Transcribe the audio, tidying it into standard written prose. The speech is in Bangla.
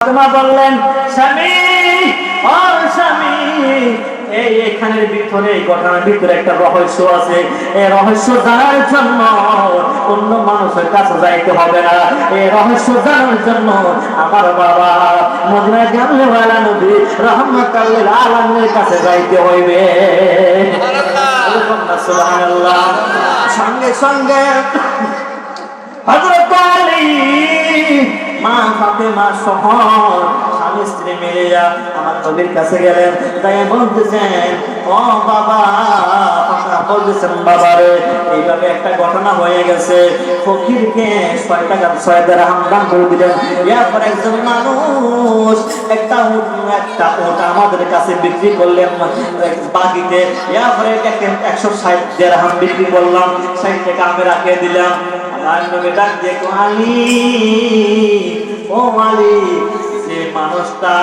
ফাতেমা বললেন, স্বামী ও স্বামী, এখানের ভিতরে, এই ঘটনার ভিতরে একটা রহস্য আছে। এই রহস্য জানার জন্য অন্য মানুষের কাছে যাইতে হবে না। এই রহস্য জানার জন্য আমার বাবা মদিনা জানলেওয়ালা নবী রাহমাতুল লিল আলামিনের কাছে যাইতে হইবে। সুবহানাল্লাহ। সঙ্গে সঙ্গে হযরত আলী, মা ফাতেমা সহ স্বামী স্ত্রী মিলে আমার নবীর কাছে গেলেন। তাই বলতেছেন, ও বাবা, বলতেছেন বাবা রে, এইভাবে একটা ঘটনা হয়ে গেছে। ফকিরকে 6 টাকা 6 দিরহাম দান করে দিলেন। এরপর একজন মানুষ একটা উট আমাদের কাছে বিক্রি করলেন বাকিতে। এরপরে 160 দিরহাম বিক্রি করলাম, 60 টাকা আমি রাখিয়ে দিলাম। আমার নবী ডাক দিয়ে, আলী ও আলী, যে মানুষটা